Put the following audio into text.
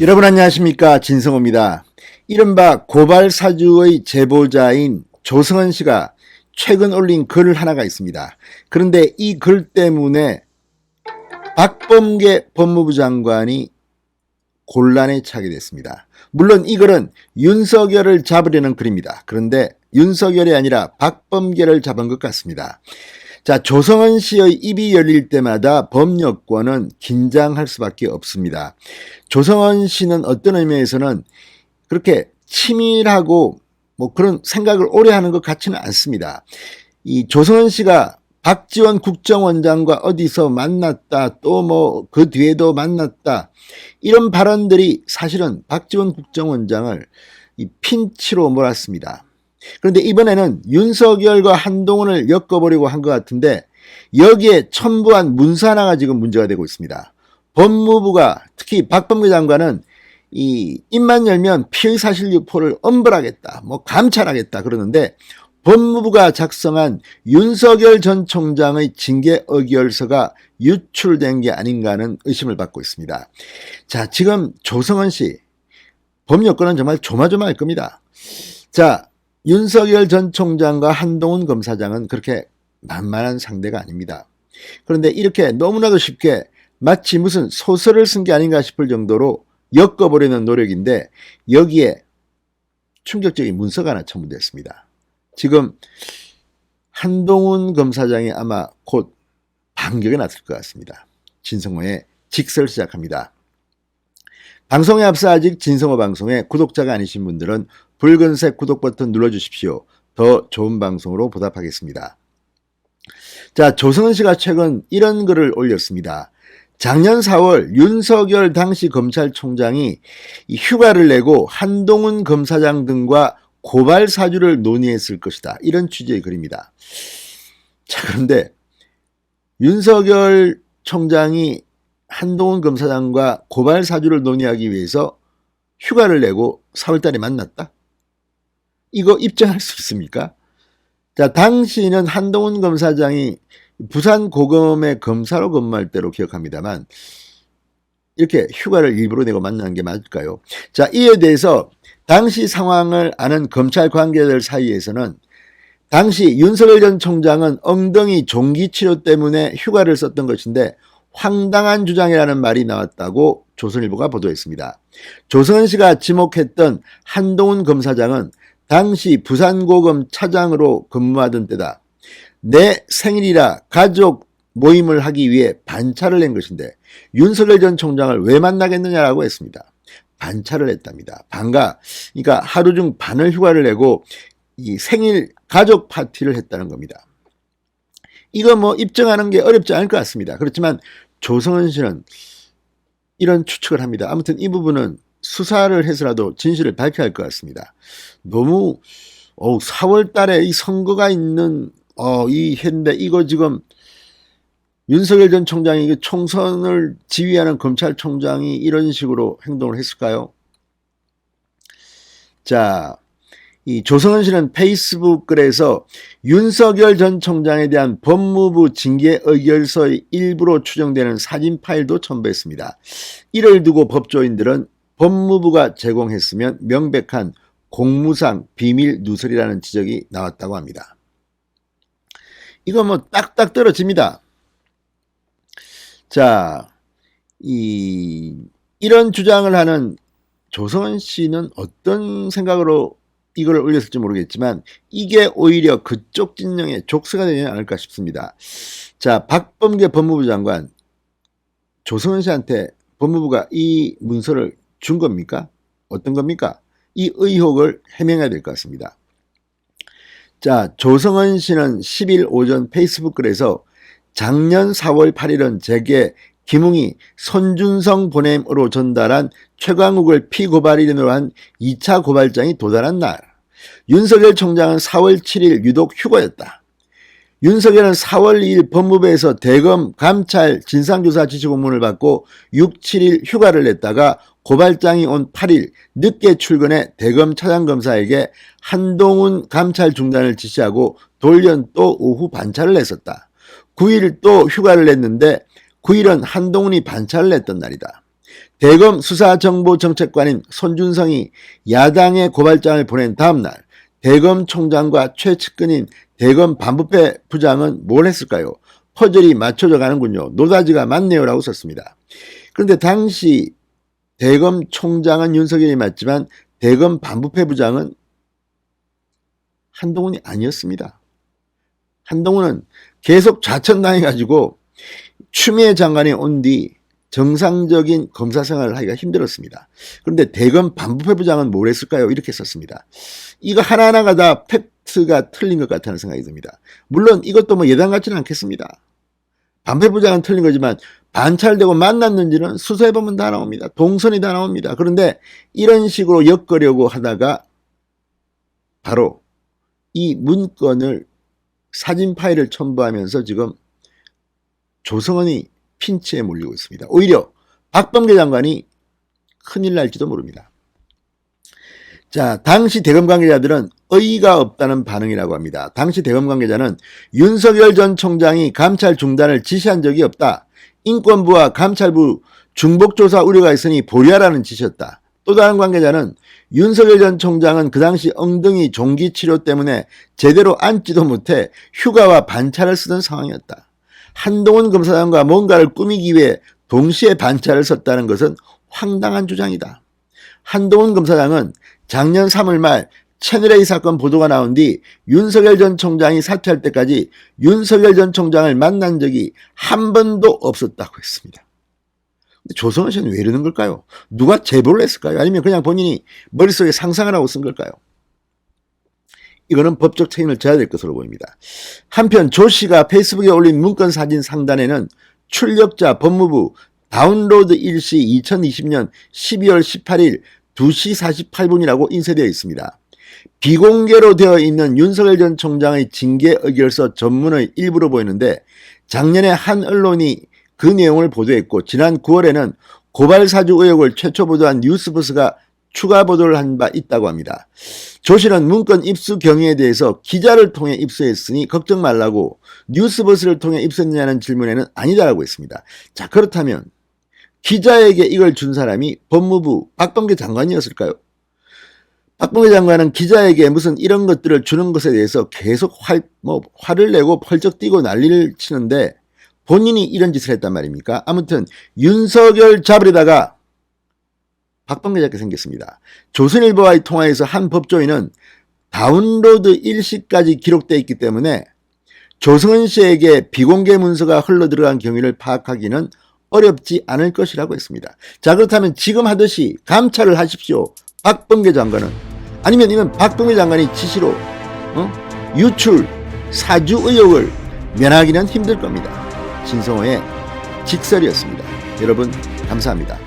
여러분 안녕하십니까, 진성호입니다. 이른바 고발사주의 제보자인 조성은 씨가 최근 올린 글 하나가 있습니다. 그런데 이 글 때문에 박범계 법무부 장관이 곤란에 처하게 됐습니다. 물론 이 글은 윤석열을 잡으려는 글입니다. 그런데 윤석열이 아니라 박범계를 잡은 것 같습니다. 자, 조성은 씨의 입이 열릴 때마다 법여권은 긴장할 수밖에 없습니다. 조성은 씨는 어떤 의미에서는 그렇게 치밀하고 그런 생각을 오래 하는 것 같지는 않습니다. 이 조성은 씨가 박지원 국정원장과 어디서 만났다, 또 그 뒤에도 만났다, 이런 발언들이 사실은 박지원 국정원장을 핀치로 몰았습니다. 그런데 이번에는 윤석열과 한동훈을 엮어보려고 한 것 같은데 여기에 첨부한 문서 하나가 지금 문제가 되고 있습니다. 법무부가, 특히 박범계 장관은 입만 열면 피의 사실 유포를 엄벌하겠다, 감찰하겠다 그러는데 법무부가 작성한 윤석열 전 총장의 징계 의결서가 유출된 게 아닌가 하는 의심을 받고 있습니다. 자, 지금 조성은 씨 법여권은 정말 조마조마할 겁니다. 자, 윤석열 전 총장과 한동훈 검사장은 그렇게 만만한 상대가 아닙니다. 그런데 이렇게 너무나도 쉽게 마치 무슨 소설을 쓴 게 아닌가 싶을 정도로 엮어보려는 노력인데 여기에 충격적인 문서가 하나 첨부됐습니다. 지금 한동훈 검사장이 아마 곧 반격에 나설 것 같습니다. 진성호의 직설 시작합니다. 방송에 앞서 아직 진성호 방송에 구독자가 아니신 분들은 붉은색 구독 버튼 눌러주십시오. 더 좋은 방송으로 보답하겠습니다. 자, 조성은 씨가 최근 이런 글을 올렸습니다. 작년 4월 윤석열 당시 검찰총장이 휴가를 내고 한동훈 검사장 등과 고발 사주를 논의했을 것이다, 이런 취지의 글입니다. 자, 그런데 윤석열 총장이 한동훈 검사장과 고발 사주를 논의하기 위해서 휴가를 내고 4월달에 만났다? 이거 입증할 수 있습니까? 자, 당시는 한동훈 검사장이 부산고검의 검사로 근무할 때로 기억합니다만 이렇게 휴가를 일부러 내고 만나는 게 맞을까요? 자, 이에 대해서 당시 상황을 아는 검찰 관계자들 사이에서는 당시 윤석열 전 총장은 엉덩이 종기치료 때문에 휴가를 썼던 것인데 황당한 주장이라는 말이 나왔다고 조선일보가 보도했습니다. 조성은 씨가 지목했던 한동훈 검사장은 당시 부산고검 차장으로 근무하던 때다. 내 생일이라 가족 모임을 하기 위해 반차를 낸 것인데 윤석열 전 총장을 왜 만나겠느냐라고 했습니다. 반차를 했답니다. 그러니까 하루 중 반을 휴가를 내고 이 생일 가족 파티를 했다는 겁니다. 이거 입증하는 게 어렵지 않을 것 같습니다. 그렇지만 조성은 씨는 이런 추측을 합니다. 아무튼 이 부분은 수사를 해서라도 진실을 밝혀야 할 것 같습니다. 너무 4월 달에 이 선거가 있는 이 해인데 이거 지금 윤석열 전 총장이 총선을 지휘하는 검찰총장이 이런 식으로 행동을 했을까요? 자, 이 조성은 씨는 페이스북 글에서 윤석열 전 총장에 대한 법무부 징계 의결서의 일부로 추정되는 사진 파일도 첨부했습니다. 이를 두고 법조인들은 법무부가 제공했으면 명백한 공무상 비밀 누설이라는 지적이 나왔다고 합니다. 이거 딱딱 떨어집니다. 자, 이런 주장을 하는 조성은 씨는 어떤 생각으로 이걸 올렸을지 모르겠지만 이게 오히려 그쪽 진영의 족쇄가 되지 않을까 싶습니다. 자, 박범계 법무부 장관, 조성은 씨한테 법무부가 이 문서를 준 겁니까? 어떤 겁니까? 이 의혹을 해명해야 될 것 같습니다. 자, 조성은 씨는 10일 오전 페이스북 글에서 작년 4월 8일은 제게 김웅이 손준성 보냄으로 전달한 최광욱을 피고발인으로 한 2차 고발장이 도달한 날, 윤석열 총장은 4월 7일 유독 휴가였다. 윤석열은 4월 2일 법무부에서 대검 감찰 진상조사 지시공문을 받고 6, 7일 휴가를 냈다가 고발장이 온 8일 늦게 출근해 대검 차장검사에게 한동훈 감찰 중단을 지시하고 돌연 또 오후 반차를 냈었다. 9일 또 휴가를 냈는데 9일은 한동훈이 반차를 냈던 날이다. 대검 수사정보정책관인 손준성이 야당에 고발장을 보낸 다음날 대검 총장과 최측근인 대검 반부패 부장은 뭘 했을까요? 퍼즐이 맞춰져 가는군요. 노다지가 많네요 라고 썼습니다. 그런데 당시 대검 총장은 윤석열이 맞지만 대검 반부패 부장은 한동훈이 아니었습니다. 한동훈은 계속 좌천당해가지고 추미애 장관이 온 뒤 정상적인 검사 생활을 하기가 힘들었습니다. 그런데 대검 반부패 부장은 뭘 했을까요? 이렇게 썼습니다. 이거 하나하나가 다 팩트가 틀린 것 같다는 생각이 듭니다. 물론 이것도 뭐 예단 같지는 않겠습니다. 반부패 부장은 틀린 거지만 반찰되고 만났는지는 수사해보면 다 나옵니다. 동선이 다 나옵니다. 그런데 이런 식으로 엮으려고 하다가 바로 이 문건을 사진 파일을 첨부하면서 지금 조성은이 핀치에 몰리고 있습니다. 오히려 박범계 장관이 큰일 날지도 모릅니다. 자, 당시 대검 관계자들은 의의가 없다는 반응이라고 합니다. 당시 대검 관계자는 윤석열 전 총장이 감찰 중단을 지시한 적이 없다. 인권부와 감찰부 중복조사 우려가 있으니 보류하라는 지시였다. 또 다른 관계자는 윤석열 전 총장은 그 당시 엉덩이 종기치료 때문에 제대로 앉지도 못해 휴가와 반차를 쓰던 상황이었다. 한동훈 검사장과 뭔가를 꾸미기 위해 동시에 반차를 썼다는 것은 황당한 주장이다. 한동훈 검사장은 작년 3월 말 채널A 사건 보도가 나온 뒤 윤석열 전 총장이 사퇴할 때까지 윤석열 전 총장을 만난 적이 한 번도 없었다고 했습니다. 조성은 씨는 왜 이러는 걸까요? 누가 제보를 했을까요? 아니면 그냥 본인이 머릿속에 상상을 하고 쓴 걸까요? 이거는 법적 책임을 져야 될 것으로 보입니다. 한편 조 씨가 페이스북에 올린 문건 사진 상단에는 출력자 법무부 다운로드 일시 2020년 12월 18일 2시 48분이라고 인쇄되어 있습니다. 비공개로 되어 있는 윤석열 전 총장의 징계 의결서 전문의 일부로 보이는데 작년에 한 언론이 그 내용을 보도했고 지난 9월에는 고발 사주 의혹을 최초 보도한 뉴스버스가 추가 보도를 한 바 있다고 합니다. 조 씨는 문건 입수 경위에 대해서 기자를 통해 입수했으니 걱정 말라고 뉴스버스를 통해 입수했냐는 질문에는 아니다라고 했습니다. 자, 그렇다면 기자에게 이걸 준 사람이 법무부 박범계 장관이었을까요? 박범계 장관은 기자에게 무슨 이런 것들을 주는 것에 대해서 계속 화를 내고 펄쩍 뛰고 난리를 치는데 본인이 이런 짓을 했단 말입니까? 아무튼 윤석열 잡으려다가 박범계 잡게 생겼습니다. 조선일보와의 통화에서 한 법조인은 다운로드 일시까지 기록되어 있기 때문에 조성은 씨에게 비공개 문서가 흘러들어간 경위를 파악하기는 어렵지 않을 것이라고 했습니다. 자, 그렇다면 지금 하듯이 감찰을 하십시오. 박범계 장관은. 아니면 이건 박범계 장관이 지시로 유출, 사주 의혹을 면하기는 힘들 겁니다. 진성호의 직설이었습니다. 여러분 감사합니다.